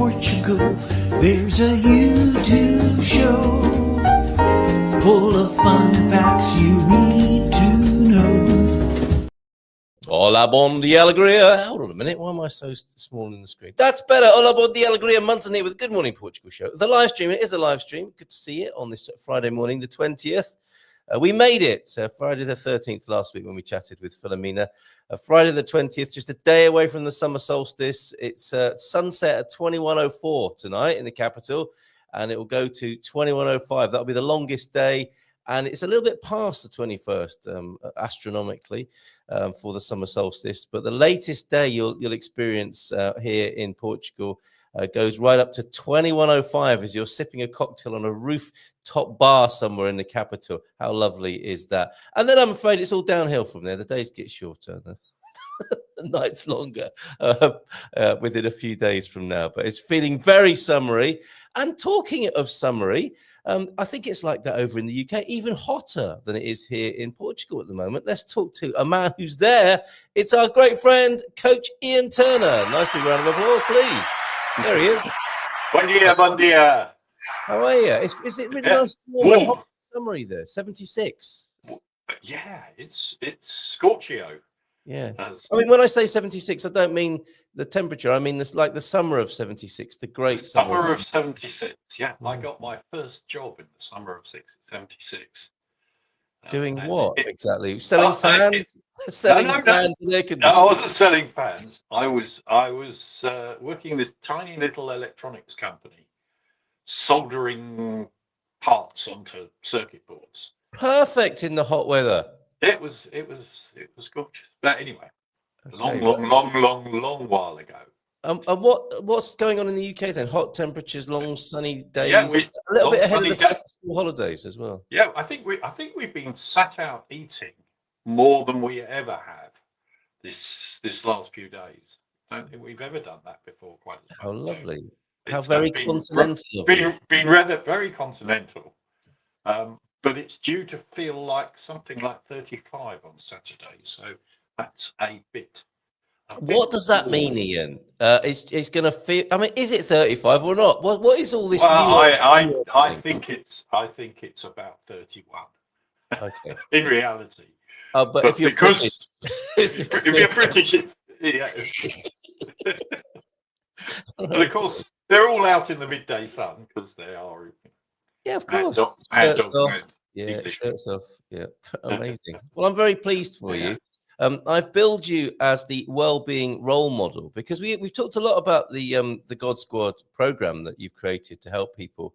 Portugal, there's a YouTube show full of fun facts you need to know. Hola, bon dia, alegria. Hold on a minute. Why am I so small in the screen? That's better. Hola, bon dia, alegria. Munson here with Good Morning Portugal show. The live stream, it is a live stream. Good to see you on this Friday morning, the 20th. We made it Friday the 13th last week when we chatted with Philomena. Friday the 20th, just a day away from the summer solstice. It's sunset at 21:04 tonight in the capital, and it will go to 21:05. That'll be the longest day, and it's a little bit past the 21st astronomically for the summer solstice. But the latest day you'll experience here in Portugal goes right up to 21:05 as you're sipping a cocktail on a rooftop bar somewhere in the capital. How lovely is that? And then I'm afraid it's all downhill from there. The days get shorter, the nights longer within a few days from now. But it's feeling very summery. And talking of summery, I think it's like that over in the UK, even hotter than it is here in Portugal at the moment. Let's talk to a man who's there. It's our great friend, Coach Ian Turner. Nice big round of applause, please. There he is. Bon dia, bon dia. How are you? Is it really nice warm hot summery there? 76. Yeah, it's Scorchio. Yeah. I mean, when I say 76, I don't mean the temperature. I mean this, like the summer of 76, the great summer of 76. Yeah, I got my first job in the summer of 76. Doing what exactly? Selling fans? Selling fans and air conditioning? No, I wasn't selling fans. I was working in this tiny little electronics company, soldering parts onto circuit boards. Perfect in the hot weather. It was gorgeous. But anyway, long while ago. And what's going on in the UK then? Hot temperatures, long sunny days, yeah, a little bit ahead of the school holidays as well. Yeah, I think we've been sat out eating more than we ever have this last few days. I don't think we've ever done that before. Quite as much. How lovely! So how very continental. Been rather very continental, but it's due to feel like something like 35 on Saturday. So that's a bit. What does that mean, Ian? It's going to feel. I mean, is it 35 or not? What is all this? Well, I think it's about 31. Okay. In reality. But if you're British, if you're British, yeah. But of course, they're all out in the midday sun because they are. Yeah, of course. Shirts off. Yeah, shirts off. Yeah, amazing. Well, I'm very pleased for you. I've billed you as the Wellbeing role model because we've talked a lot about the God Squad program that you've created to help people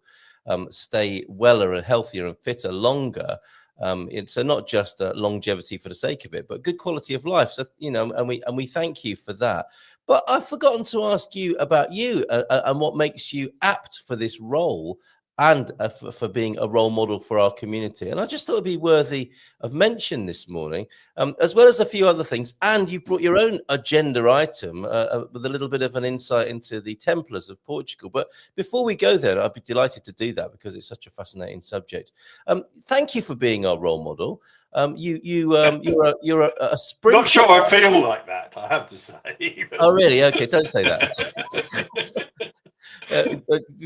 stay weller and healthier and fitter longer. So not just longevity for the sake of it, but good quality of life. So and we thank you for that. But I've forgotten to ask you about you and what makes you apt for this role and for being a role model for our community. And I just thought it'd be worthy of mention this morning, as well as a few other things. And you've brought your own agenda item with a little bit of an insight into the Templars of Portugal. But before we go there, I'd be delighted to do that because it's such a fascinating subject. Thank you for being our role model. You're a sprinter. Not sure I feel like that, I have to say. Oh, really? Okay, don't say that.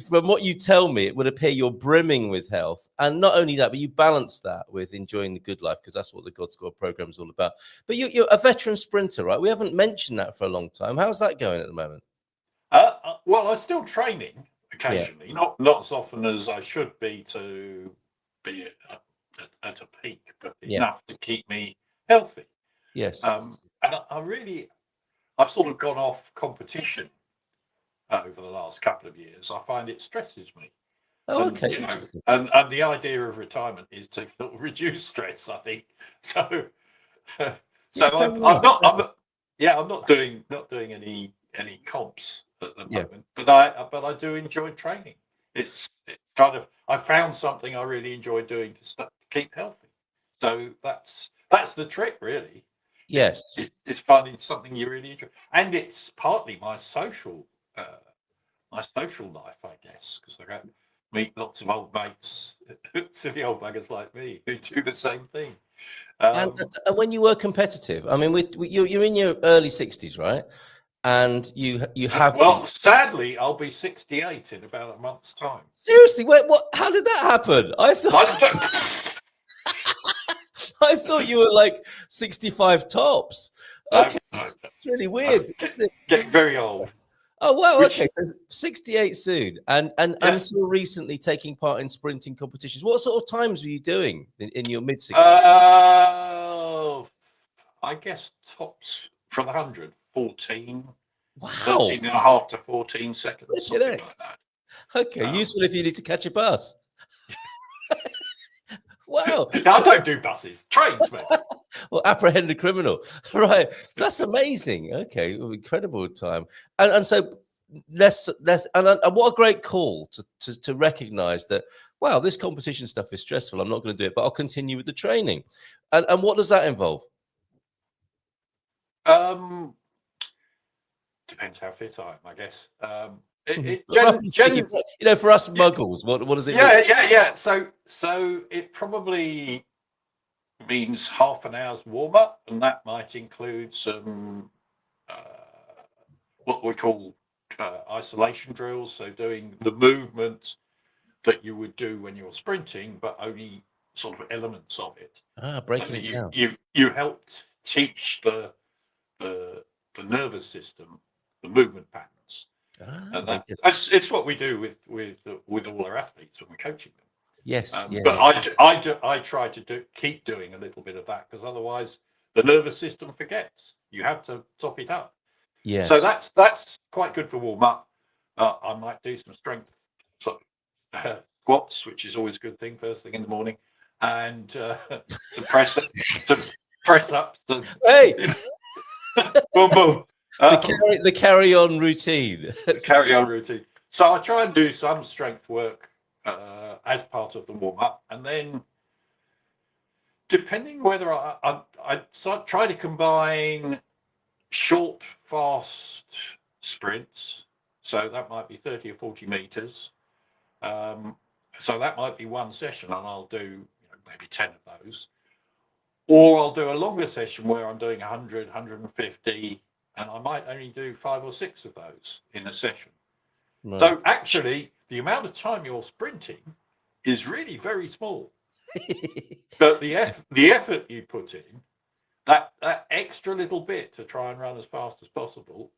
From what you tell me, it would appear you're brimming with health. And not only that, but you balance that with enjoying the good life, because that's what the God Squad program is all about. But you're a veteran sprinter, right? We haven't mentioned that for a long time. How's that going at the moment? Well, I'm still training occasionally, not as often as I should be to be at a peak, but enough to keep me healthy. Yes. And I've sort of gone off competition over the last couple of years. I find it stresses me. Oh, okay. And the idea of retirement is to reduce stress, I think. So I'm not doing any comps at the moment, but I do enjoy training. It's kind of, I found something I really enjoy doing to keep healthy. So that's the trick, really. Yes, it's finding something you really enjoy, and it's partly my social life, I guess, because I go meet lots of old mates, silly old buggers like me, who do the same thing. And when you were competitive, I mean, you're in your early 60s, right? and you have Well, sadly, I'll be 68 in about a month's time. seriously. Wait, what? How did that happen? I thought you were like 65 tops. Okay, it's really weird. Getting very old. Oh wow, Which- okay. So 68 soon, and until recently taking part in sprinting competitions. What sort of times were you doing in your mid 60s? I guess tops for the 100, 14, Wow. 13 and a half to 14 seconds, something like that. Okay, useful if you need to catch a bus. Wow. I don't do buses, trains, man. Well, apprehend a criminal. Right. That's amazing. Okay. Well, incredible time. And so less and what a great call to recognize that, wow, this competition stuff is stressful. I'm not going to do it, but I'll continue with the training. And what does that involve? Depends how fit I am, I guess. For us muggles, what does it mean? Yeah. So it probably means half an hour's warm up, and that might include some what we call isolation drills. So doing the movements that you would do when you're sprinting, but only sort of elements of it. Breaking it down. You helped teach the nervous system the movement patterns, and it's what we do with all our athletes when we're coaching them. Yes, but I try to keep doing a little bit of that, because otherwise the nervous system forgets. You have to top it up. Yeah. So that's quite good for warm up. I might do some strength squats, which is always a good thing first thing in the morning, and some press ups. Hey. Boom boom. The carry on routine. Carry on routine. So I try and do some strength work as part of the warm up, and then depending whether I try to combine short, fast sprints. So that might be 30 or 40 meters. So that might be one session, and I'll do maybe 10 of those. Or I'll do a longer session where I'm doing 100, 150, and I might only do 5 or 6 of those in a session. Right. So actually, the amount of time you're sprinting is really very small. But the effort you put in, that extra little bit to try and run as fast as possible,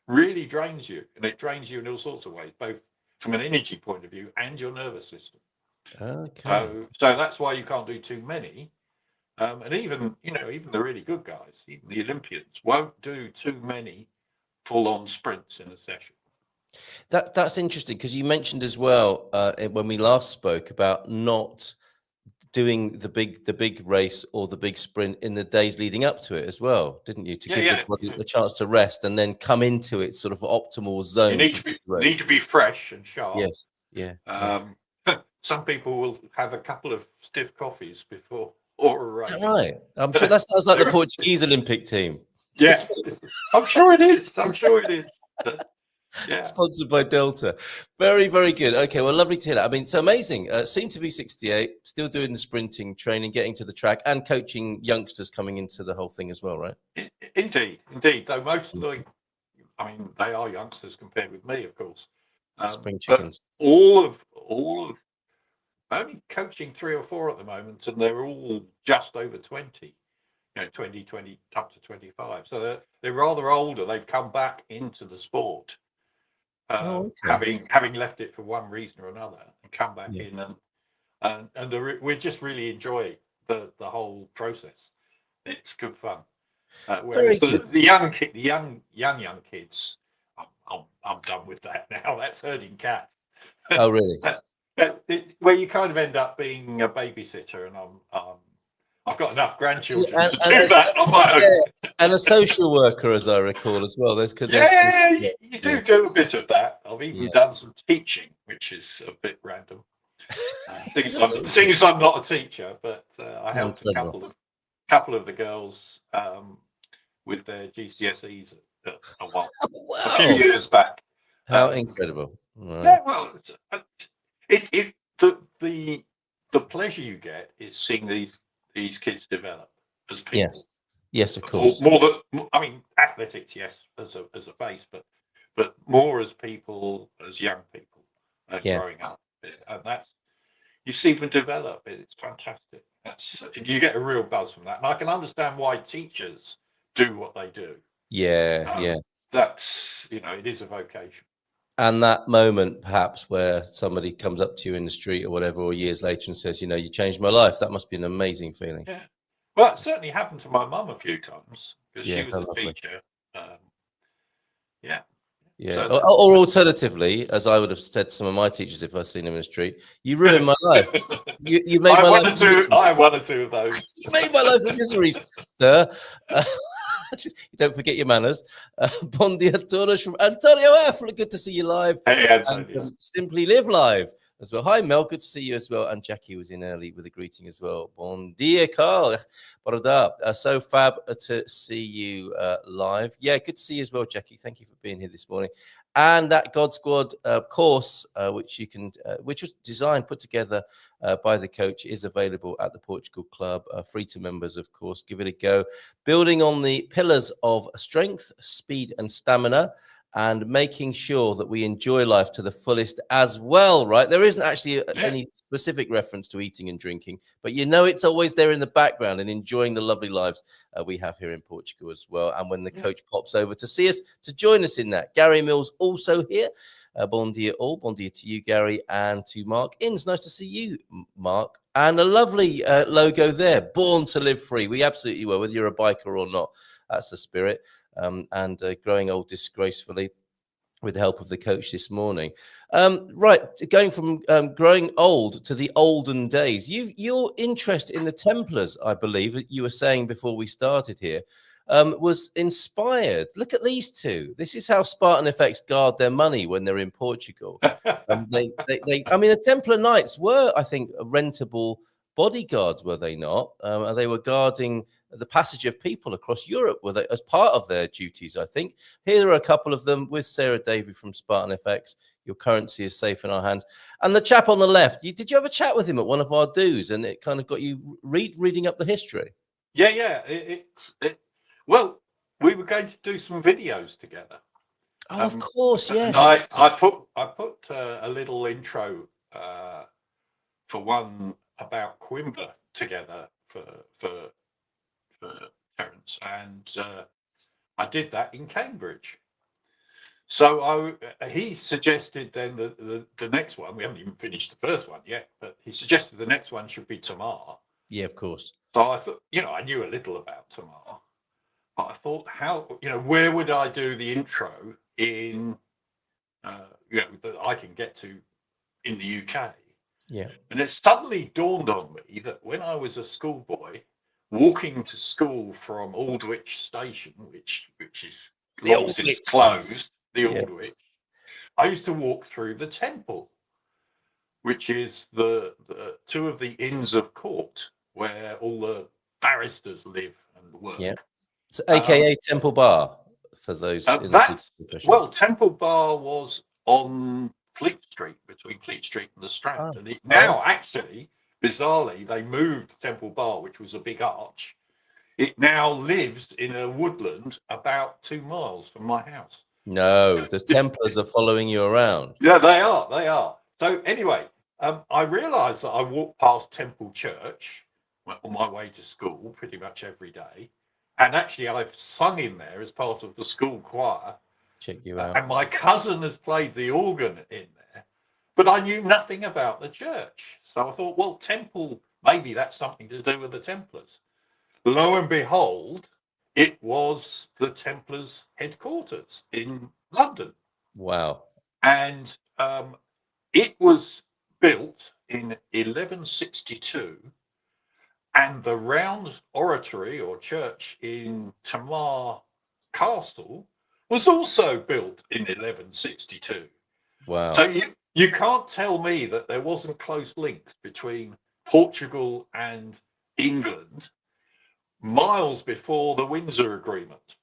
really drains you, and it drains you in all sorts of ways, both from an energy point of view and your nervous system. Okay. So that's why you can't do too many. And even the really good guys, even the Olympians, won't do too many full-on sprints in a session. That's interesting, because you mentioned as well when we last spoke about not doing the big race or the big sprint in the days leading up to it as well, didn't you? To give the body the chance to rest and then come into its sort of optimal zone. You need to be fresh and sharp. Yes. Yeah. Some people will have a couple of stiff coffees before or a race. Right. I'm sure that sounds like the Portuguese Olympic team. Yeah. I'm sure it is. Yeah. Sponsored by Delta. Very, very good. Okay, well, lovely to hear that. I mean, it's amazing. Seem to be 68, still doing the sprinting training, getting to the track, and coaching youngsters coming into the whole thing as well, right? Indeed. Though most of them, they are youngsters compared with me, of course. Spring chickens. But all of only coaching 3 or 4 at the moment, and they're all just over 20. 20 up to 25. So they're rather older. They've come back into the sport. Having left it for one reason or another, and come back in, and we just really enjoy the whole process. It's good fun. Whereas the young kids, I'm done with that now. That's herding cats. Oh, really? Where you kind of end up being a babysitter, and I've got enough grandchildren to do that on my own. And a social worker, as I recall, as well. You do a bit of that. I've even done some teaching, which is a bit random. Seeing as I'm not a teacher, but I helped a couple of the girls with their GCSEs a few years back. How incredible! Right. Yeah, well, the pleasure you get is seeing these kids develop as people. Yes, of Or course. more than, I mean, athletics, yes, as a base, but more as people, as young people, Yeah. growing up, and that's, you see them develop. It's fantastic. You get a real buzz from that, and I can understand why teachers do what they do. Yeah. That's, it is a vocation. And that moment, perhaps, where somebody comes up to you in the street or whatever, or years later and says, you changed my life. That must be an amazing feeling. Yeah. Well, it certainly happened to my mum a few times because Yeah, she was how a lovely. teacher. Yeah. Yeah. So Or alternatively, as I would have said to some of my teachers if I'd seen them in the street, you ruined my life. You made my life. I have one or two of those. You made my life a misery, sir. Don't forget your manners. Bon dia todos from Antonio F. Good to see you live. Hey, And Simply Live live as well. Hi, Mel. Good to see you as well. And Jackie was in early with a greeting as well. Bon dia, Carl. So fab to see you live. Yeah, good to see you as well, Jackie. Thank you for being here this morning. And that God Squad course, which was designed, put together by the coach, is available at the Portugal Club, free to members, of course. Give it a go. Building on the pillars of strength, speed, and stamina, and making sure that we enjoy life to the fullest as well, right? There isn't actually any specific reference to eating and drinking, but it's always there in the background, and enjoying the lovely lives we have here in Portugal as well. And when the coach pops over to see us, to join us in that. Gary Mills also here. Bon dia all. Bon dia to you, Gary, and to Mark Inns. Nice to see you, Mark. And a lovely logo there, Born to Live Free. We absolutely will, whether you're a biker or not. That's the spirit. And growing old disgracefully, with the help of the coach this morning. Right, going from growing old to the olden days. Your interest in the Templars, I believe, you were saying before we started here, was inspired. Look at these two. This is how Spartan Effects guard their money when they're in Portugal. The Templar Knights were, I think, rentable bodyguards, were they not? They were guarding the passage of people across Europe, were they, as part of their duties, I think. Here are a couple of them with Sarah Davy from Spartan FX. Your currency is safe in our hands. And the chap on the left, did you have a chat with him at one of our do's, and it kind of got you reading up the history? Yeah. Well, we were going to do some videos together. Oh, of course, yes. I put a little intro for one about Coimbra together for Terence, and I did that in Cambridge. So he suggested then the next one. We haven't even finished the first one yet, but he suggested the next one should be Tamar. Yeah, of course. So I thought, I knew a little about Tamar, but I thought, where would I do the intro in, that I can get to in the UK? Yeah. And it suddenly dawned on me that when I was a schoolboy, walking to school from Aldwych Station, which is long since closed, the Aldwych, I used to walk through the Temple, which is the two of the Inns of Court where all the barristers live and work. Yeah. So, AKA Temple Bar, for those. Temple Bar was on Fleet Street, between Fleet Street and the Strand. And actually, bizarrely, they moved Temple Bar, which was a big arch. It now lives in a woodland about 2 miles from my house. No, the Templars are following you around. Yeah, they are. So anyway, I realised that I walked past Temple Church on my way to school pretty much every day. And actually, I've sung in there as part of the school choir. Check you out. And my cousin has played the organ in there. But I knew nothing about the church. So I thought, well, Temple, maybe that's something to do with the Templars. Lo and behold, it was the Templars' headquarters in London. Wow. And it was built in 1162. And the round oratory or church in Tamar Castle was also built in 1162. Wow. So you can't tell me that there wasn't close links between Portugal and England miles before the Windsor Agreement.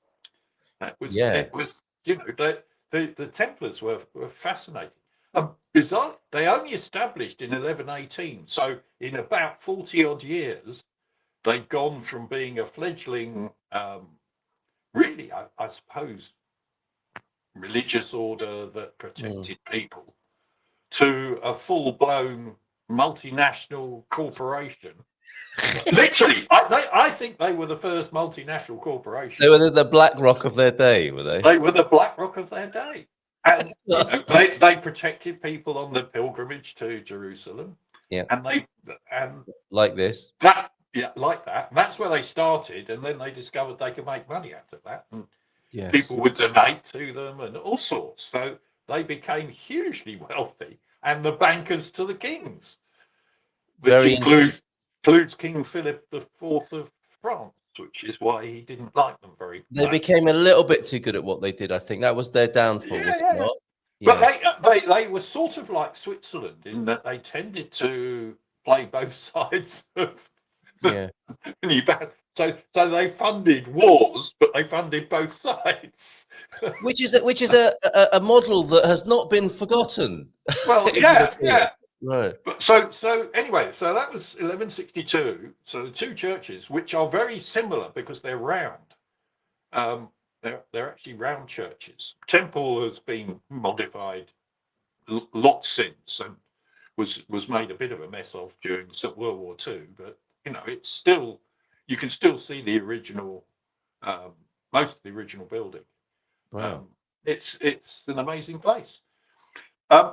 It was the Templars were fascinating. Bizarre, they only established in 1118. So in about 40 odd years, they'd gone from being a fledgling, really, I suppose, religious order that protected people, to a full-blown multinational corporation. Literally, I think they were the first multinational corporation. They were the BlackRock of their day, were they? They were the BlackRock of their day. And they protected people on the pilgrimage to Jerusalem. Yeah. And like this. Like that. And that's where they started, and then they discovered they could make money out of that. And yes. People would donate to them and all sorts. So they became hugely wealthy, and the bankers to the kings, which includes King Philip IV of France, which is why he didn't like them very much. They became a little bit too good at what they did. I think that was their downfall, was it not? But they were sort of like Switzerland in that they tended to play both sides of so they funded wars, but they funded both sides. which is a model that has not been forgotten. Well, yeah. Right. But so anyway, so that was 1162. So the two churches, which are very similar because they're round, they're actually round churches. Temple has been modified lots since, and was made a bit of a mess of during World War II. But it's still, you can still see the original, most of the original building. Wow. It's an amazing place.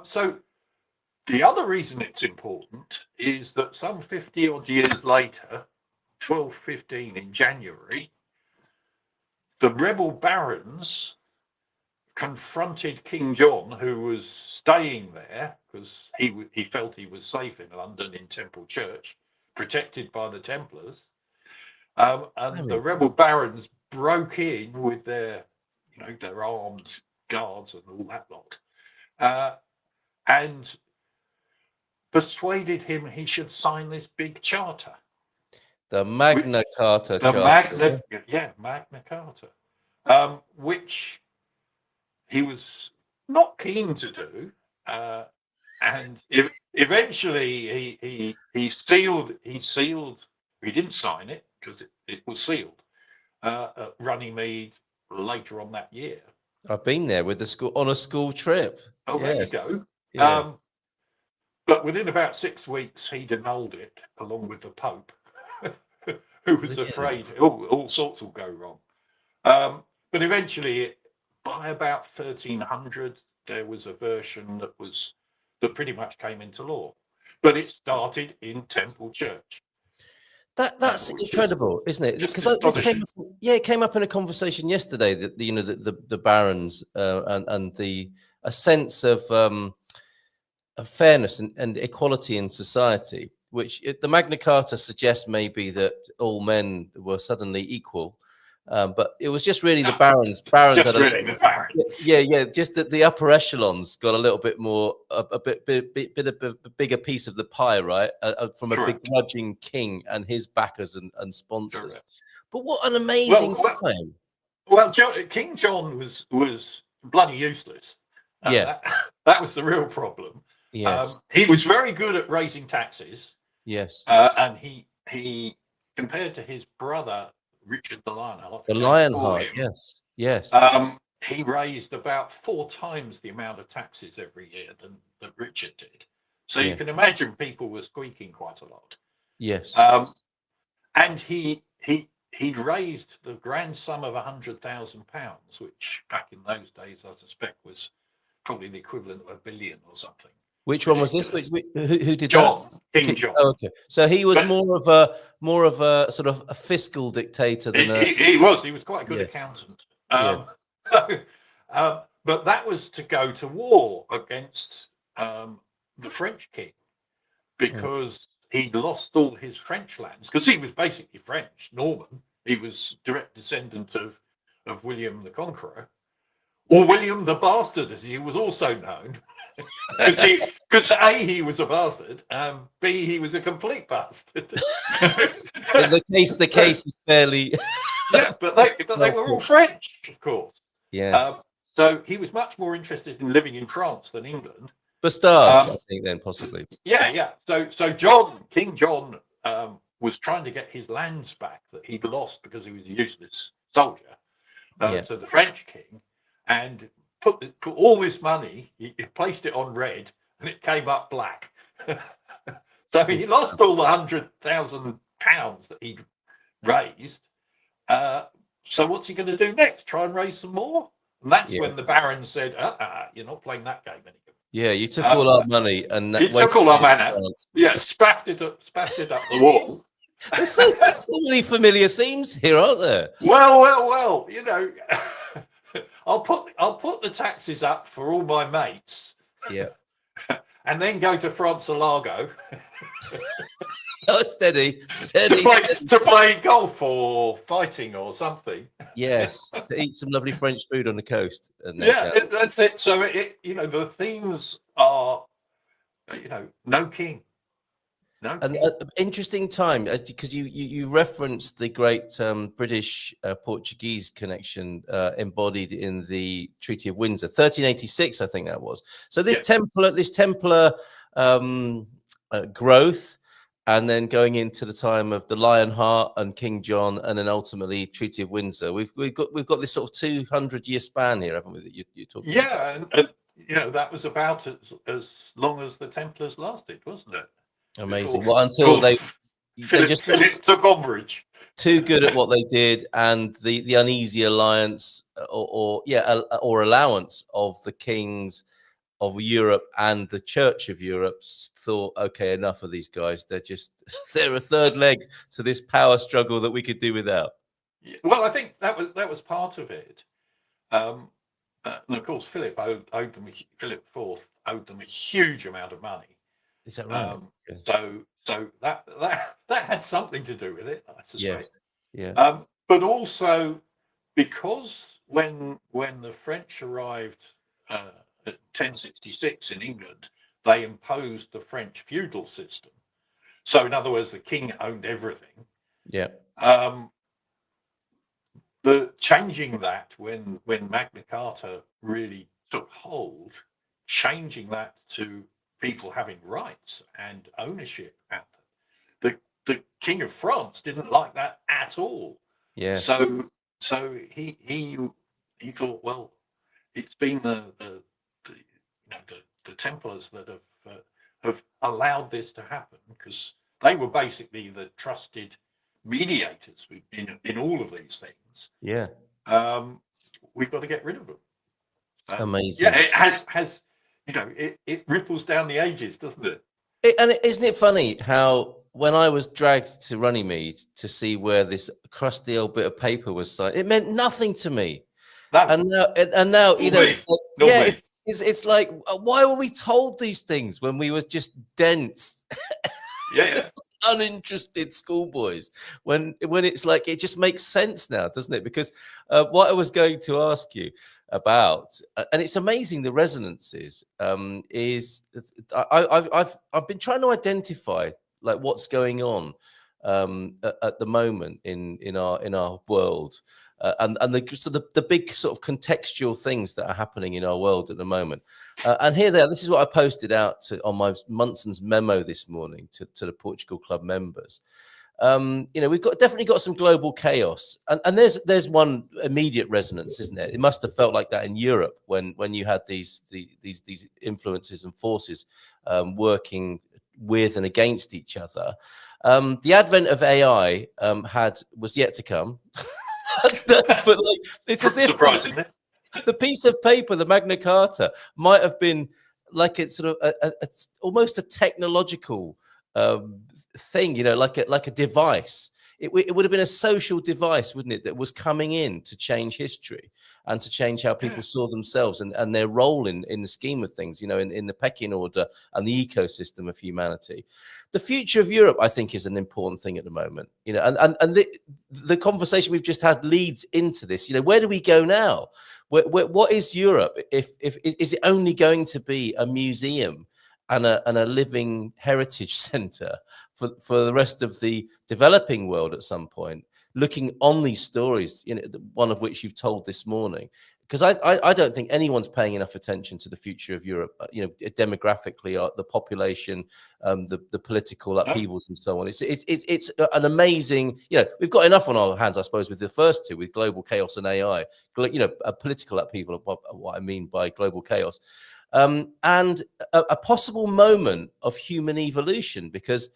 So the other reason it's important is that some 50 odd years later, 1215 in January, the rebel barons confronted King John, who was staying there because he felt he was safe in London in Temple Church, protected by the Templars. And the rebel barons broke in with their armed guards and all that lot, and persuaded him he should sign this big charter. The Magna Carta charter. Magna Carta, which he was not keen to do, and eventually he sealed. He didn't sign it because it was sealed at Runnymede later on that year. I've been there with the school on a school trip. Oh, yes. There you go. Yeah. But within about 6 weeks, he annulled it along with the Pope, who was afraid all sorts will go wrong. But eventually, by about 1300, there was a version that pretty much came into law. But it started in Temple Church. That's incredible, isn't it? Because it came up in a conversation yesterday that the barons and a sense of fairness and equality in society, which the Magna Carta suggests maybe that all men were suddenly equal, but it was just really the barons. Just that the upper echelons got a little bit more, a bigger piece of the pie, right? From a begrudging king and his backers and sponsors. Correct. But what an amazing time! Well, King John was bloody useless. That was the real problem. Yes. He was very good at raising taxes. Yes. And he compared to his brother Richard the Lionheart. The Lionheart, yes. He raised about 4 times the amount of taxes every year than Richard did. So you can imagine people were squeaking quite a lot. Yes. And he raised the grand sum of £100,000, which back in those days I suspect was probably the equivalent of $1 billion or something. Which one was this? Who did John, that? King John. Oh, okay, so he was more of a sort of a fiscal dictator than he was quite a good accountant. But that was to go to war against the French king because he'd lost all his French lands because he was basically French, Norman. He was direct descendant of William the Conqueror, or William the Bastard, as he was also known. Because A, he was a bastard, B, he was a complete bastard. the case is fairly but they were all French, of course. Yes. So he was much more interested in living in France than England. Bastards, I think, then possibly. Yeah. So King John was trying to get his lands back that he'd lost because he was a useless soldier to the French king, and put all this money, he placed it on red, and it came up black. So he lost all the £100,000 that he'd raised. So what's he going to do next? Try and raise some more? And that's when the Baron said, you're not playing that game anymore. Yeah, you took all our money and you took all our money. Yeah, spaffed it up the wall. There's so many familiar themes here, aren't there? Well. You know, I'll put the taxes up for all my mates. Yeah. And then go to France-Alago. Oh, steady. To play golf or fighting or something. Yes, to eat some lovely French food on the coast. That's it. So the themes are, no king. No and king. Interesting time, because you referenced the great British Portuguese connection embodied in the Treaty of Windsor, 1386, I think that was. So this Templar growth. And then going into the time of the Lionheart and King John, and then ultimately Treaty of Windsor, we've got this sort of 200-year span here, haven't we? That you're talking about. And that was about as long as the Templars lasted, wasn't it? Amazing. Well, until they Philip took umbrage. Too good at what they did, and the uneasy alliance or allowance of the kings of Europe and the Church of Europe thought, okay, enough of these guys. They're a third leg to this power struggle that we could do without. Well, I think that was part of it. And of course, Philip IV owed them a huge amount of money. Is that right? So that had something to do with it, I suspect. Yes. Yeah. But also because when the French arrived at 1066 in England, they imposed the French feudal system. So in other words, the king owned everything. Yeah. The changing that when Magna Carta really took hold, changing that to people having rights and ownership, the King of France didn't like that at all. Yeah. So he thought, well, it's been the Templars that have allowed this to happen, because they were basically the trusted mediators in all of these things. Yeah. We've got to get rid of them. Amazing. Yeah, it has it ripples down the ages, doesn't it? Isn't it funny how when I was dragged to Runnymede to see where this crusty old bit of paper was signed, it meant nothing to me. And now it's like, why were we told these things when we were just dense, uninterested schoolboys? When it's like, it just makes sense now, doesn't it? Because what I was going to ask you about, and it's amazing the resonances, is I've been trying to identify like what's going on at the moment in our world. And the big sort of contextual things that are happening in our world at the moment. And this is what I posted out on my Munson's memo this morning to the Portugal Club members. We've definitely got some global chaos, and there's one immediate resonance, isn't it? It must have felt like that in Europe when you had these influences and forces working with and against each other. The advent of AI was yet to come. But like, it's as if the piece of paper, the Magna Carta, might have been like it's sort of almost a technological thing, like a device. It would have been a social device, wouldn't it, that was coming in to change history and to change how people saw themselves and their role in the scheme of things, in the pecking order and the ecosystem of humanity. The future of Europe, I think, is an important thing at the moment, and the conversation we've just had leads into this. Where do we go now? What is Europe? Is it only going to be a museum and a living heritage center for the rest of the developing world at some point, looking on these stories, one of which you've told this morning, because I don't think anyone's paying enough attention to the future of Europe. Demographically, the population, the political upheavals, and so on. It's an amazing. We've got enough on our hands, I suppose, with the first two, with global chaos and AI. A political upheaval. What I mean by global chaos, and a possible moment of human evolution, because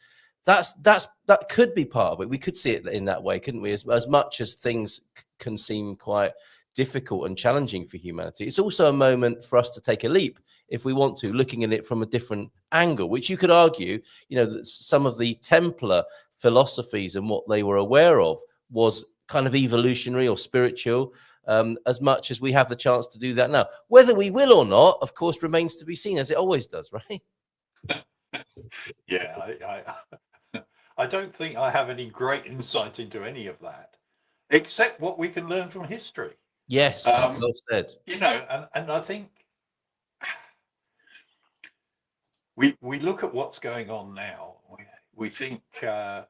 that could be part of it. We could see it in that way, couldn't we? As much as things can seem quite difficult and challenging for humanity, it's also a moment for us to take a leap, if we want to, looking at it from a different angle, which you could argue, that some of the Templar philosophies and what they were aware of was kind of evolutionary or spiritual, as much as we have the chance to do that now. Whether we will or not, of course, remains to be seen, as it always does, right? Yeah, I don't think I have any great insight into any of that, except what we can learn from history. Yes, well said. And I think we look at what's going on now. We think, if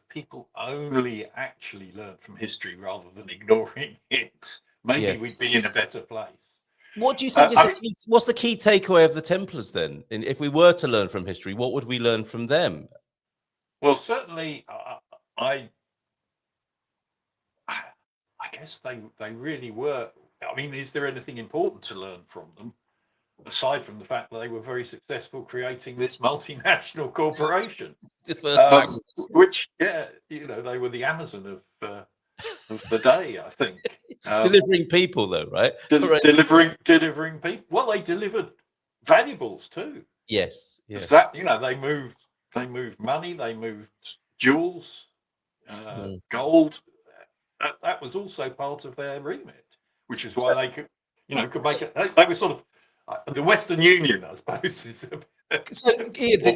people only actually learn from history rather than ignoring it, maybe we'd be in a better place. What do you think what's the key takeaway of the Templars then? And if we were to learn from history, what would we learn from them? Well, certainly, I guess they really were. I mean, is there anything important to learn from them, aside from the fact that they were very successful creating this multinational corporation? Which, they were the Amazon of the day, I think. Delivering people, though, right? Delivering people. Well, they delivered valuables too. Yes. That they moved money, they moved jewels, gold. That was also part of their remit, which is why they could make it. They were sort of the Western Union, I suppose.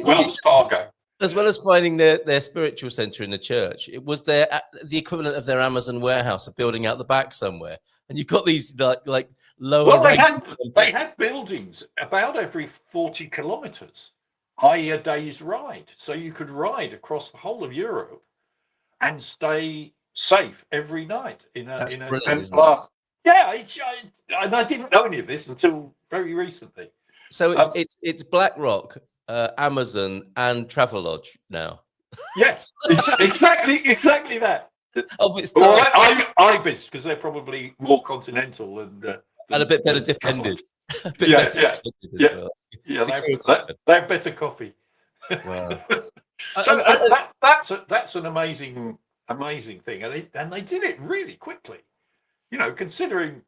Wells Fargo. As well as finding their spiritual center in the church, it was the equivalent of their Amazon warehouse, of building out the back somewhere. And you've got these like lower. Well, they had buildings about every 40 kilometers, i.e. a day's ride. So you could ride across the whole of Europe and stay safe every night in a Templar. Yeah, and I didn't know any of this until very recently. So it's BlackRock, Amazon, and Travelodge now. Yes, exactly that. Ibis, because they're probably more continental and a bit better defended. Yeah. They have better coffee. Wow. So that's an amazing thing, and they did it really quickly. Considering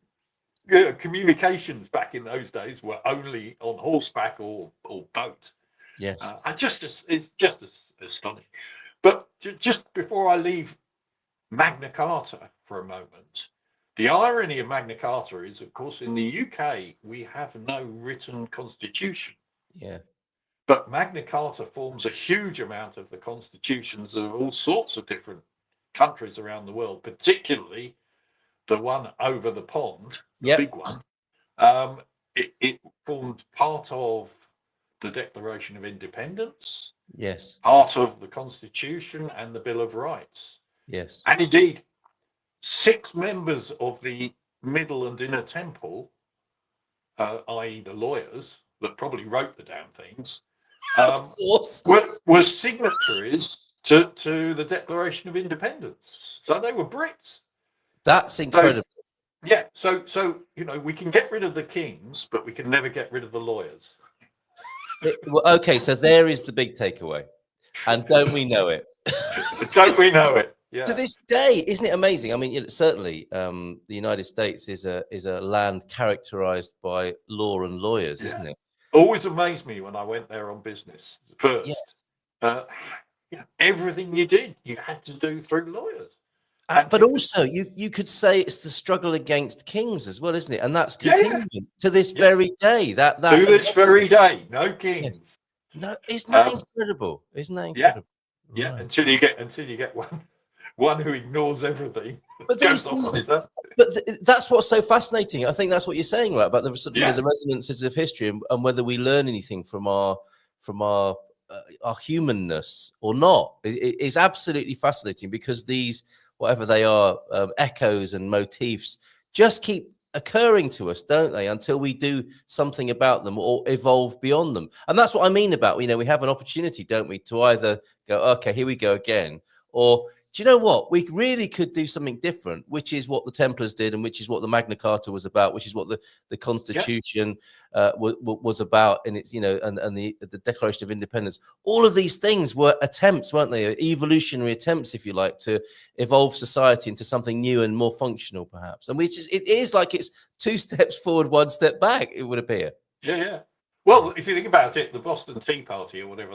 communications back in those days were only on horseback or boat. Yes, it's just astonishing. But just before I leave Magna Carta for a moment, the irony of Magna Carta is, of course, in the UK we have no written constitution. Yeah. But Magna Carta forms a huge amount of the constitutions of all sorts of different countries around the world, particularly the one over the pond, the big one. It formed part of the Declaration of Independence. Yes. Part of the Constitution and the Bill of Rights. Yes. And indeed, 6 members of the Middle and Inner Temple, i.e. the lawyers that probably wrote the damn things, were signatories to the Declaration of Independence. So they were Brits. That's incredible. So we can get rid of the kings, but we can never get rid of the lawyers. Okay, so there is the big takeaway. And don't we know it? Don't we know it? Yeah. To this day, isn't it amazing? I mean, certainly the United States is a land characterized by law and lawyers, isn't it? Always amazed me when I went there on business first. Yes. Everything you did, you had to do through lawyers. But also, you could say it's the struggle against kings as well, isn't it? And that's continuing to this very day. To this very day, no kings. Yes. No, isn't that incredible? Isn't that incredible? Yeah. Right. Until you get one who ignores everything. But that's what's so fascinating. I think that's what you're saying, right? About the resonances of history and whether we learn anything from our humanness or not. It's absolutely fascinating, because these whatever they are, echoes and motifs, just keep occurring to us, don't they, until we do something about them or evolve beyond them. And that's what I mean about, we have an opportunity, don't we, to either go, okay, here we go again, or do you know what, we really could do something different, which is what the Templars did, and which is what the Magna Carta was about, which is what the Constitution was about in its, and the Declaration of Independence. All of these things were attempts, weren't they? Evolutionary attempts, if you like, to evolve society into something new and more functional, perhaps. And it is like it's 2 steps forward, 1 step back, it would appear. Yeah. Well, if you think about it, the Boston Tea Party, or whatever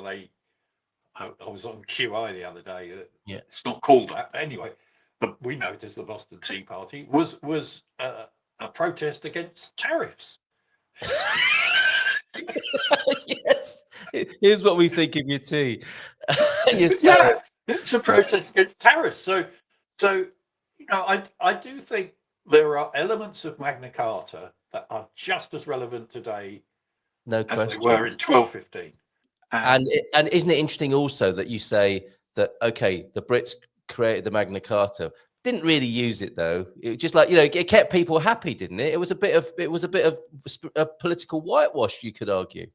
I was on QI the other day. Yeah, it's not called that, but anyway. But we know it as the Boston Tea Party. Was a protest against tariffs. Yes. Here's what we think of your tea. Yeah, it's a protest against tariffs. So I do think there are elements of Magna Carta that are just as relevant today, no question, as they were in 1215. And isn't it interesting also that you say that, okay, the Brits created the Magna Carta, didn't really use it though. It just like, it kept people happy, didn't it? It was a bit of a political whitewash, you could argue.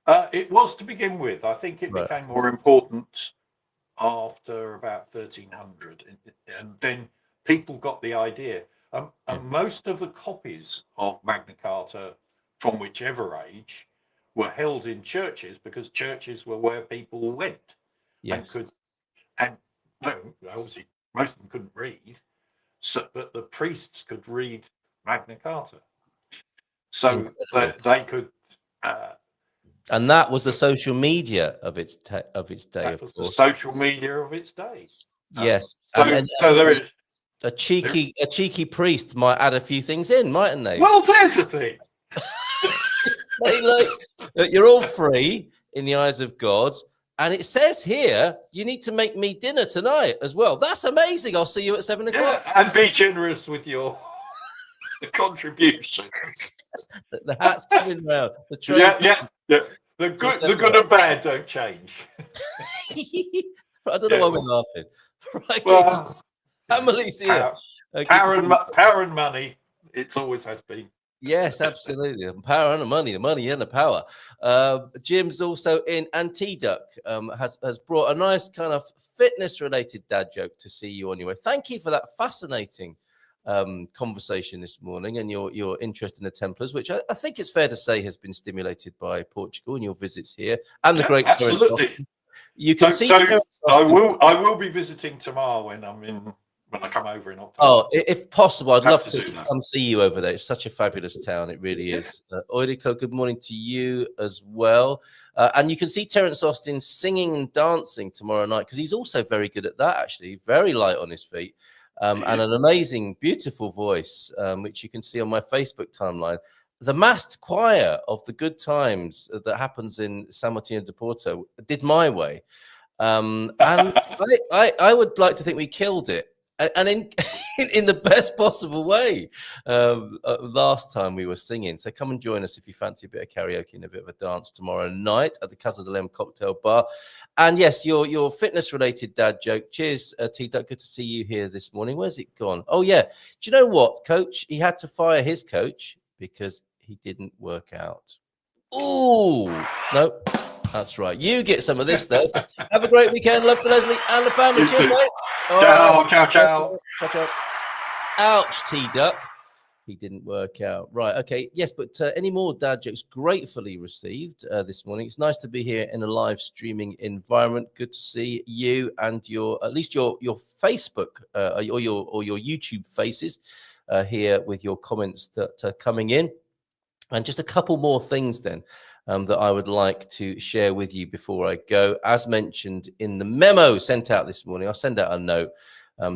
It was to begin with. I think it became more important after about 1300, and then people got the idea. And most of the copies of Magna Carta from whichever age were held in churches, because churches were where people went. Yes. And obviously most of them couldn't read, but the priests could read Magna Carta, so that they could. And that was the social media of its day, of course. The social media of its day. Yes. So there is a cheeky priest might add a few things in, mightn't they? Well, there's the thing. You're all free in the eyes of God, and it says here you need to make me dinner tonight as well. That's amazing. I'll see you at 7 o'clock. Yeah, and be generous with your contribution. The hat's coming round. The trays. Yeah. The good and bad don't change. I don't know why we're laughing. Right, well, family's here. Power and money. It always has been. Yes, absolutely. Power and the money and the power. Jim's also in, and T-Duck has brought a nice kind of fitness-related dad joke to see you on your way. Thank you for that fascinating conversation this morning, and your interest in the Templars, which I think it's fair to say has been stimulated by Portugal and your visits here, and the great absolutely. You can see. I will be visiting tomorrow when I come over in October. Oh, if possible, I'd love to come see you over there. It's such a fabulous town. It really is. Oidiko, good morning to you as well. And you can see Terence Austin singing and dancing tomorrow night, because he's also very good at that, actually. Very light on his feet. And an amazing, beautiful voice, which you can see on my Facebook timeline. The massed choir of the good times that happens in San Martino de Porto did my way. And I would like to think we killed it. And in the best possible way last time we were singing. So come and join us if you fancy a bit of karaoke and a bit of a dance tomorrow night at the Casa de Lem cocktail bar. And yes, your fitness related dad joke. Cheers, T-Duck. Good to see you here this morning. Where's it gone? Oh yeah. Do you know what, coach? He had to fire his coach because he didn't work out. Ooh, no. That's right. You get some of this, though. Have a great weekend. Love to Leslie and the family. Cheers, mate. Ciao. Ciao. Ouch, T-Duck. He didn't work out. Right. Okay. Yes, but any more dad jokes gratefully received this morning. It's nice to be here in a live streaming environment. Good to see you and at least your Facebook or your YouTube faces here with your comments that are coming in. And just a couple more things then. That I would like to share with you before I go. As mentioned in the memo sent out this morning, I'll send out a note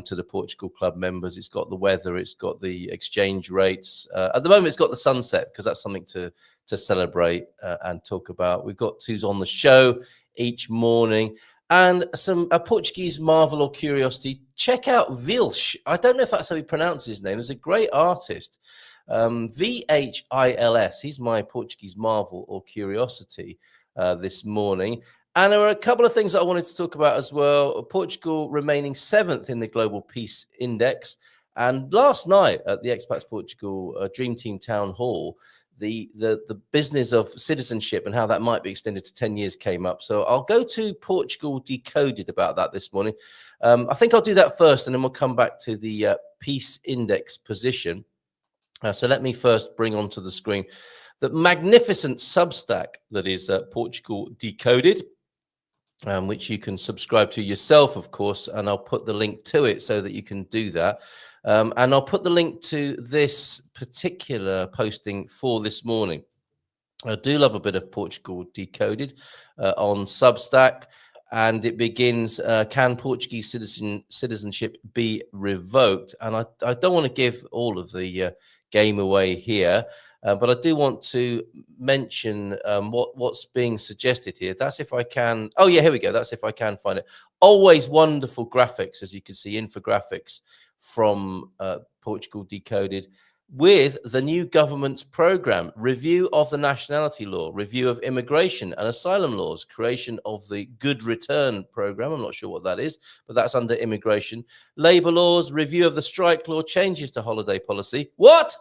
to the Portugal Club members. It's got the weather, it's got the exchange rates. At the moment, it's got the sunset, because that's something to celebrate and talk about. We've got who's on the show each morning, and a Portuguese marvel or curiosity. Check out Vilsh. I don't know if that's how he pronounces his name. He's a great artist. Vhils. He's my Portuguese marvel or curiosity this morning. And there are a couple of things that I wanted to talk about as well. Portugal remaining 7th in the Global Peace Index. And last night at the Expats Portugal Dream Team Town Hall, the business of citizenship and how that might be extended to 10 years came up. So I'll go to Portugal Decoded about that this morning. I think I'll do that first, and then we'll come back to the Peace Index position. So let me first bring onto the screen the magnificent Substack that is Portugal Decoded, which you can subscribe to yourself, of course, and I'll put the link to it so that you can do that. And I'll put the link to this particular posting for this morning. I do love a bit of Portugal Decoded on Substack, and it begins, can Portuguese citizenship be revoked? And I don't want to give all of the game away here, but I do want to mention what's being suggested here. That's if I can. Oh, yeah, here we go. That's if I can find it. Always wonderful graphics, as you can see, infographics from Portugal Decoded, with the new government's program, review of the nationality law, review of immigration and asylum laws, creation of the good return program. I'm not sure what that is, but that's under immigration. Labor laws, review of the strike law, changes to holiday policy. What?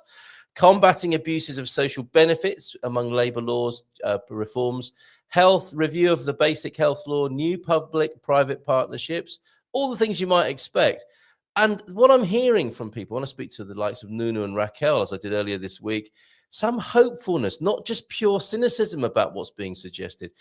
Combating abuses of social benefits among labor laws, reforms. Health, review of the basic health law, new public-private partnerships, all the things you might expect. And what I'm hearing from people, when I speak to the likes of Nuno and Raquel, as I did earlier this week, some hopefulness, not just pure cynicism about what's being suggested.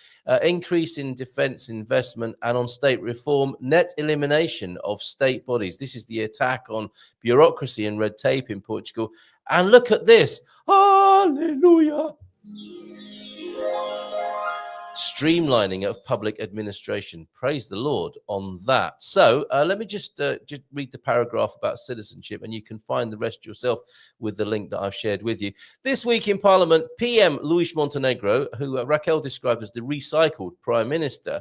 Increase in defense investment and on state reform, net elimination of state bodies. This is the attack on bureaucracy and red tape in Portugal. And look at this. Hallelujah. Streamlining of public administration. Praise the Lord on that. So let me just read the paragraph about citizenship, and you can find the rest yourself with the link that I've shared with you. This week in Parliament, PM Luis Montenegro, who Raquel described as the recycled Prime Minister,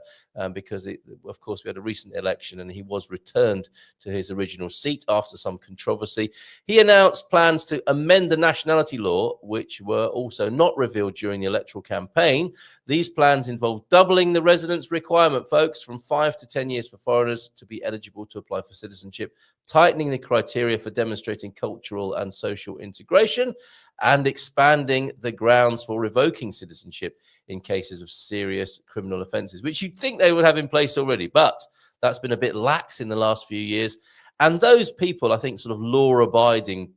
because, of course, we had a recent election and he was returned to his original seat after some controversy. He announced plans to amend the nationality law, which were also not revealed during the electoral campaign. These plans involve doubling the residence requirement, folks, from 5 to 10 years for foreigners to be eligible to apply for citizenship, tightening the criteria for demonstrating cultural and social integration, and expanding the grounds for revoking citizenship in cases of serious criminal offences, which you'd think they would have in place already, but that's been a bit lax in the last few years. And those people, I think, sort of law-abiding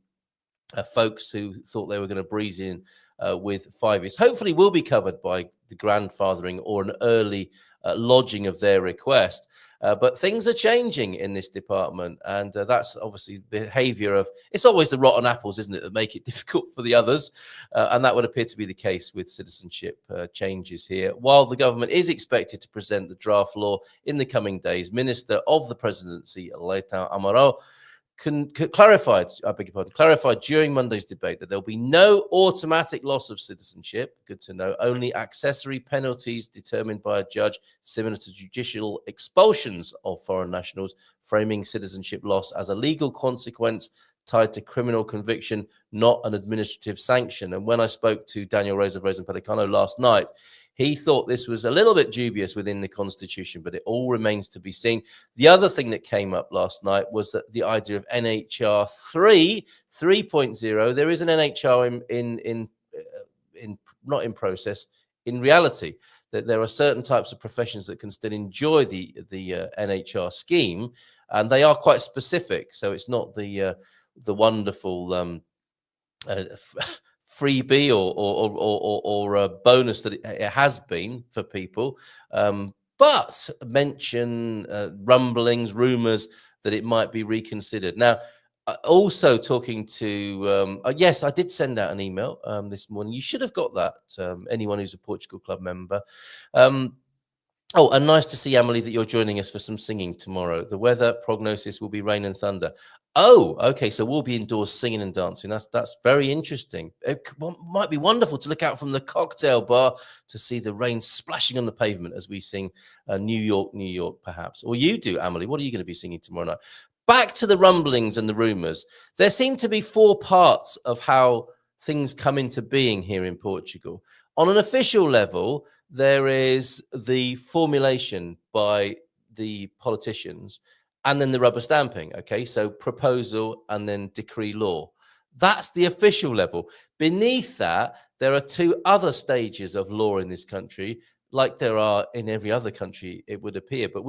folks who thought they were going to breeze in with 5 years, hopefully will be covered by the grandfathering or an early lodging of their request. But things are changing in this department, and that's obviously behavior of, it's always the rotten apples, isn't it, that make it difficult for the others, and that would appear to be the case with citizenship changes here. While the government is expected to present the draft law in the coming days, Minister of the Presidency, Leitão Amaral, clarified during Monday's debate that there'll be no automatic loss of citizenship. Good to know. Only accessory penalties determined by a judge, similar to judicial expulsions of foreign nationals, framing citizenship loss as a legal consequence tied to criminal conviction, not an administrative sanction. And when I spoke to Daniel Reyes of Reyes and Pelicano last night, he thought this was a little bit dubious within the Constitution, but it all remains to be seen. The other thing that came up last night was that the idea of NHR 3.0. There is an NHR in not in process, in reality, that there are certain types of professions that can still enjoy the NHR scheme, and they are quite specific. So it's not the wonderful freebie or a bonus that it has been for people, but mention rumblings, rumors that it might be reconsidered. Now, also talking to, yes, I did send out an email this morning. You should have got that, anyone who's a Portugal Club member. Oh, and nice to see, Emily, that you're joining us for some singing tomorrow. The weather prognosis will be rain and thunder. Oh, okay. So we'll be indoors singing and dancing. That's very interesting. It might be wonderful to look out from the cocktail bar to see the rain splashing on the pavement as we sing New York, New York, perhaps. Or you do, Emily. What are you going to be singing tomorrow night? Back to the rumblings and the rumors. There seem to be 4 parts of how things come into being here in Portugal. On an official level, there is the formulation by the politicians and then the rubber stamping. Okay, so proposal and then decree law. That's the official level. Beneath that, there are two other stages of law in this country, like there are in every other country, it would appear. But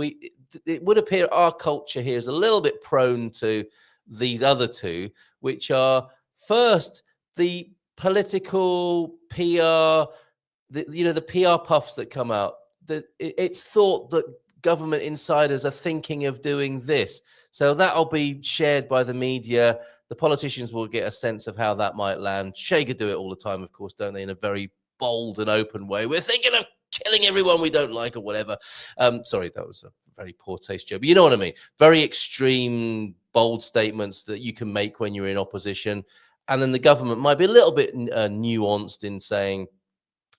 it would appear our culture here is a little bit prone to these other two, which are first the political PR, the PR puffs that come out. It's thought that government insiders are thinking of doing this, so that'll be shared by the media. The politicians will get a sense of how that might land. Shager do it all the time, of course, don't they? In a very bold and open way. We're thinking of killing everyone we don't like or whatever. Sorry, that was a very poor taste joke, but you know what I mean. Very extreme, bold statements that you can make when you're in opposition. And then the government might be a little bit nuanced in saying,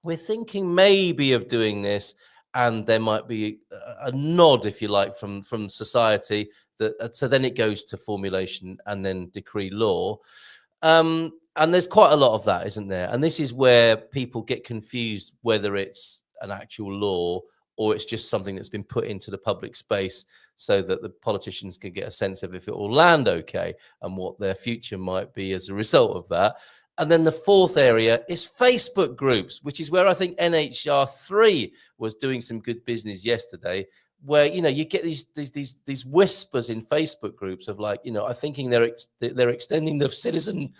we're thinking maybe of doing this. And there might be a nod, if you like, from society. So then it goes to formulation and then decree law. And there's quite a lot of that, isn't there? And this is where people get confused whether it's an actual law or it's just something that's been put into the public space so that the politicians can get a sense of if it will land okay and what their future might be as a result of that. And then the fourth area is Facebook groups, which is where I think NHR3 was doing some good business yesterday, where, you get these whispers in Facebook groups of like, I'm thinking they're extending the citizenship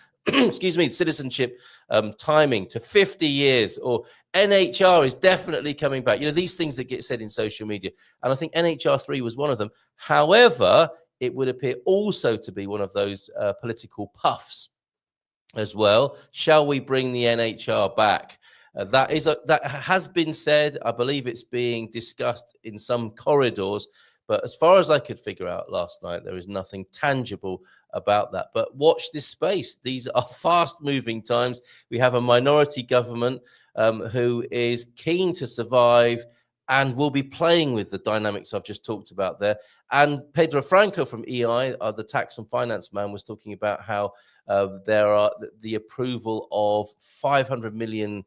timing to 50 years, or NHR is definitely coming back. These things that get said in social media. And I think NHR3 was one of them. However, it would appear also to be one of those political puffs as well. Shall we bring the NHR back? That has been said. I believe it's being discussed in some corridors, but as far as I could figure out last night, there is nothing tangible about that. But watch this space. These are fast-moving times. We have a minority government who is keen to survive and will be playing with the dynamics I've just talked about there. And Pedro Franco from EI, the tax and finance man, was talking about how there are the approval of 500 million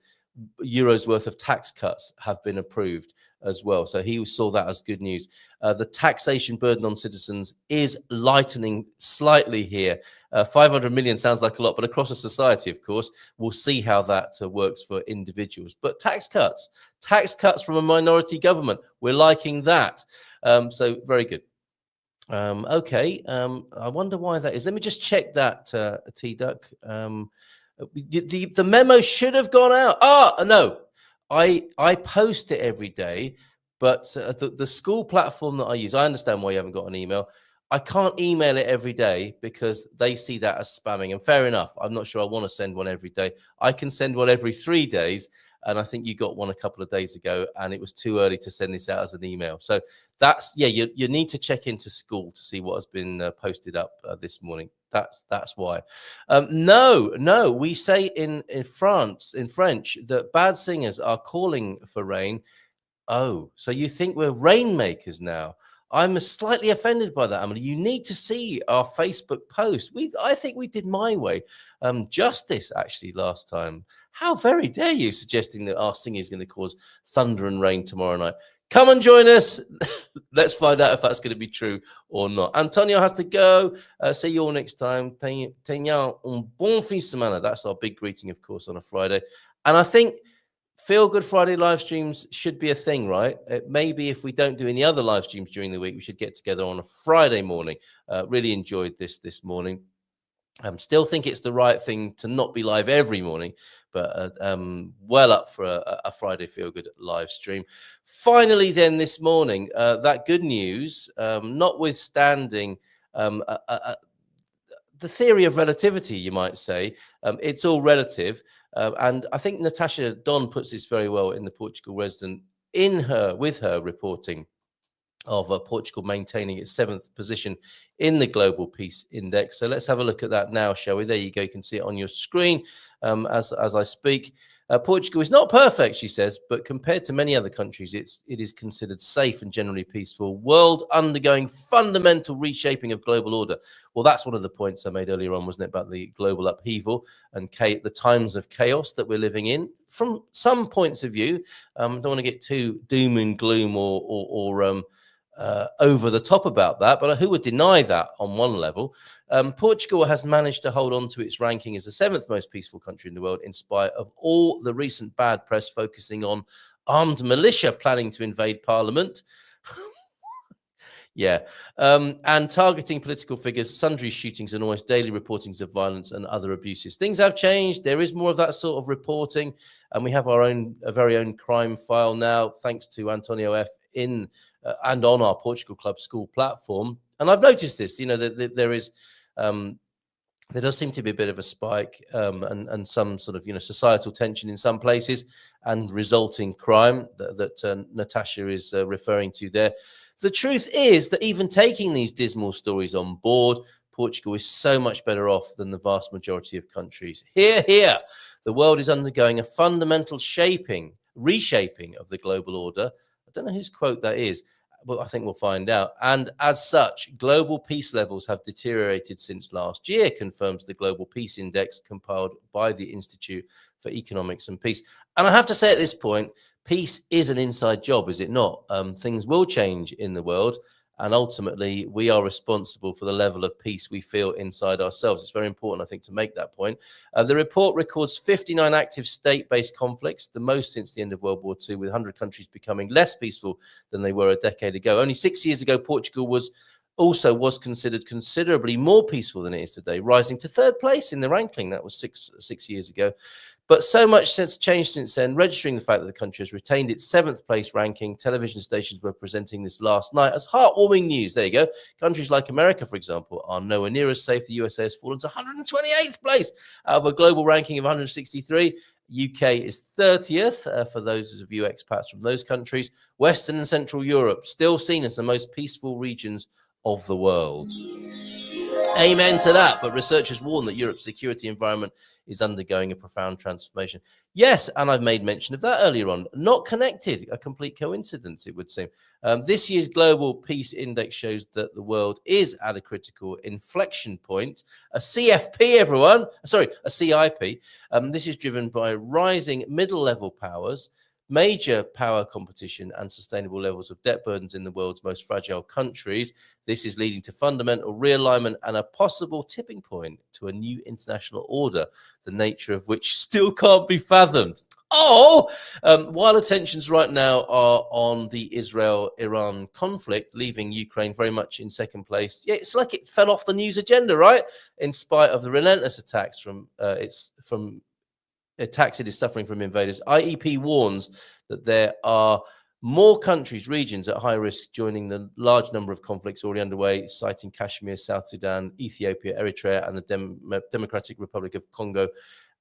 euros worth of tax cuts have been approved as well. So he saw that as good news. The taxation burden on citizens is lightening slightly here. 500 million sounds like a lot, but across a society, of course, we'll see how that works for individuals. But tax cuts from a minority government, we're liking that. So very good. Okay. I wonder why that is. Let me just check that, T-Duck. The memo should have gone out. No, I post it every day, but the school platform that I use, I understand why you haven't got an email. I can't email it every day because they see that as spamming. And fair enough. I'm not sure I want to send one every day. I can send one every 3 days. And I think you got one a couple of days ago, and it was too early to send this out as an email. So that's, you need to check into school to see what has been posted up this morning. That's why. No, we say in France, in French, that bad singers are calling for rain. Oh, so you think we're rainmakers now? I'm slightly offended by that, Emily. You need to see our Facebook post. I think we did my way justice, actually, last time. How very dare you suggesting that our singing is going to cause thunder and rain tomorrow night? Come and join us. Let's find out if that's going to be true or not. Antonio has to go. See you all next time. Tenha bon fin de semana. That's our big greeting, of course, on a Friday. And I think Feel Good Friday live streams should be a thing, right? Maybe if we don't do any other live streams during the week, we should get together on a Friday morning. Really enjoyed this morning. Still think it's the right thing to not be live every morning, but well up for a Friday Feel Good live stream. Finally, then this morning, that good news, notwithstanding the theory of relativity, you might say, it's all relative. And I think Natasha Don puts this very well in the Portugal Resident with her reporting of Portugal maintaining its 7th position in the Global Peace Index. So let's have a look at that now, shall we? There you go. You can see it on your screen as I speak. Portugal is not perfect, she says, but compared to many other countries, it is considered safe and generally peaceful. World undergoing fundamental reshaping of global order. Well, that's one of the points I made earlier on, wasn't it, about the global upheaval and the times of chaos that we're living in. From some points of view, don't want to get too doom and gloom or over the top about that, but who would deny that on one level? Portugal has managed to hold on to its ranking as the 7th most peaceful country in the world, in spite of all the recent bad press focusing on armed militia planning to invade parliament. Yeah. And targeting political figures, sundry shootings, and almost daily reportings of violence and other abuses. Things have changed. There is more of that sort of reporting, and we have our very own crime file now, thanks to Antonio F. in and on our Portugal Club school platform. And I've noticed this, that there does seem to be a bit of a spike and some sort of, societal tension in some places and resulting crime that Natasha is referring to there. The truth is that even taking these dismal stories on board, Portugal is so much better off than the vast majority of countries. Here, the world is undergoing a fundamental reshaping of the global order. I don't know whose quote that is, but I think we'll find out. And as such, global peace levels have deteriorated since last year, confirms the Global Peace Index compiled by the Institute for Economics and Peace. And I have to say at this point, peace is an inside job, is it not? Things will change in the world, and ultimately we are responsible for the level of peace we feel inside ourselves. It's very important, I think, to make that point. The report records 59 active state-based conflicts, the most since the end of World War II, with 100 countries becoming less peaceful than they were a decade ago. Only 6 years ago, Portugal was considered considerably more peaceful than it is today, rising to 3rd place in the ranking. That was six years ago. But so much has changed since then, registering the fact that the country has retained its 7th place ranking. Television stations were presenting this last night as heartwarming news. There you go. Countries like America, for example, are nowhere near as safe. The USA has fallen to 128th place out of a global ranking of 163. UK is 30th for those of you expats from those countries. Western and Central Europe still seen as the most peaceful regions of the world. Amen to that. But researchers warn that Europe's security environment is undergoing a profound transformation. Yes, and I've made mention of that earlier on. Not connected, a complete coincidence, it would seem. This year's Global Peace Index shows that the world is at a critical inflection point. A CFP, everyone. Sorry, a CIP. This is driven by rising middle-level powers, major power competition, and sustainable levels of debt burdens in the world's most fragile countries. This is leading to fundamental realignment and a possible tipping point to a new international order, the nature of which still can't be fathomed. While attentions right now are on the Israel-Iran conflict, leaving Ukraine very much in second place. Yeah, it's like it fell off the news agenda, right? In spite of the relentless attacks attacks it is suffering from invaders. IEP warns that there are more countries, regions at high risk joining the large number of conflicts already underway, citing Kashmir, South Sudan, Ethiopia, Eritrea, and the Democratic Republic of Congo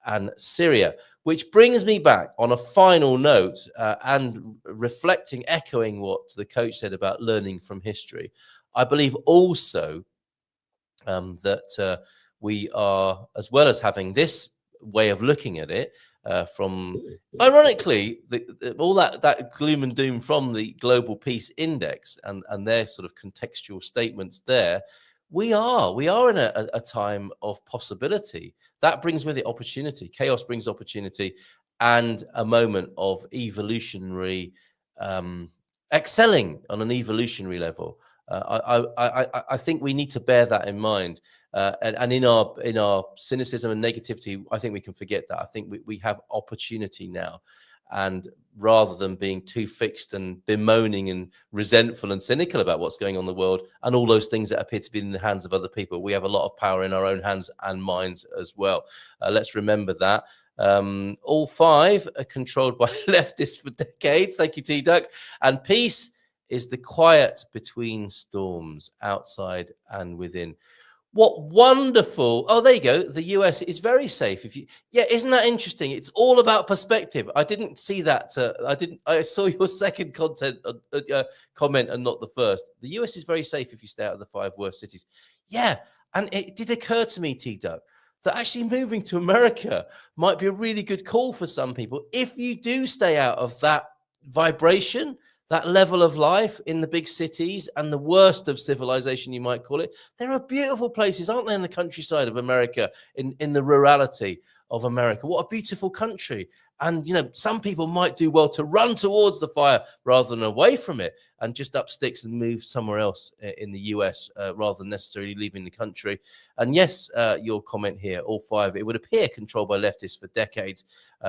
and Syria. Which brings me back on a final note and reflecting, echoing what the coach said about learning from history. I believe also that we are, as well as having this way of looking at it, from ironically all that gloom and doom from the Global Peace Index and their sort of contextual statements there, we are in a time of possibility that brings with it opportunity. Chaos brings opportunity and a moment of evolutionary excelling on an evolutionary level. I think we need to bear that in mind. And in our cynicism and negativity, I think we can forget that. I think we have opportunity now. And rather than being too fixed and bemoaning and resentful and cynical about what's going on in the world and all those things that appear to be in the hands of other people, we have a lot of power in our own hands and minds as well. Let's remember that. All five are controlled by leftists for decades. Thank you, T-Duck. And peace is the quiet between storms, outside and within. What wonderful. Oh, there you go. The US is very safe. Isn't that interesting? It's all about perspective. I didn't see that. I saw your second comment and not the first. The US is very safe if you stay out of the 5 worst cities. Yeah. And it did occur to me, T-Duck, that actually moving to America might be a really good call for some people. If you do stay out of that vibration, that level of life in the big cities and the worst of civilization, you might call it, there are beautiful places, aren't there, in the countryside of America, in the rurality of America. What a beautiful country. And, you know, some people might do well to run towards the fire rather than away from it and just up sticks and move somewhere else in the US rather than necessarily leaving the country. And yes, your comment here, all five, it would appear controlled by leftists for decades,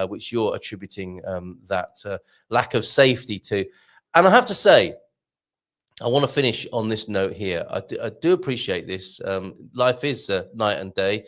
which you're attributing that lack of safety to. And I have to say, I want to finish on this note here. I do appreciate this. Life is night and day.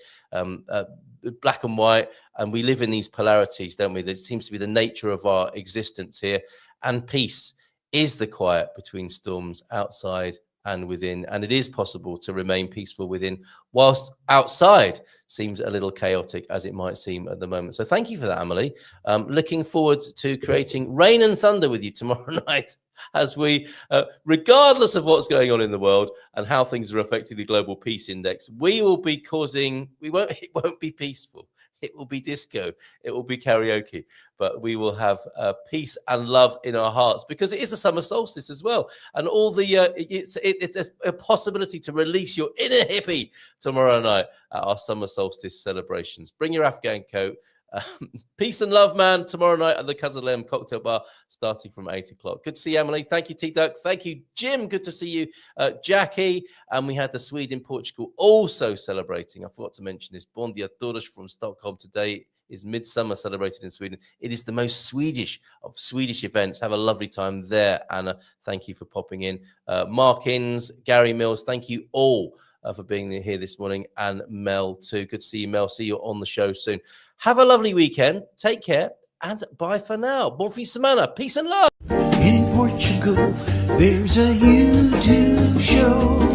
Black and white, and we live in these polarities, don't we? That seems to be the nature of our existence here. And peace is the quiet between storms outside and within. And it is possible to remain peaceful within, whilst outside seems a little chaotic, as it might seem at the moment. So thank you for that, Emily. Looking forward to creating rain and thunder with you tomorrow night, as we, regardless of what's going on in the world and how things are affecting the global peace index, we will be causing, it won't be peaceful. It will be disco. It will be karaoke, but we will have peace and love in our hearts, because it is a summer solstice as well. And all the, it's a possibility to release your inner hippie tomorrow night at our summer solstice celebrations. Bring your Afghan coat. Peace and love, man, tomorrow night at the Kazalem Cocktail Bar, starting from 8 o'clock. Good to see you, Emily. Thank you, T-Duck. Thank you, Jim. Good to see you, Jackie. And we had the Swede in Portugal also celebrating. I forgot to mention this. Bon dia todos from Stockholm. Today is Midsummer celebrated in Sweden. It is the most Swedish of Swedish events. Have a lovely time there, Anna. Thank you for popping in. Mark Inns, Gary Mills, thank you all for being here this morning, and Mel too. Good to see you, Mel. See you on the show soon. Have a lovely weekend. Take care, and bye for now. Bon fin de semana. Peace and love. In Portugal, there's a YouTube show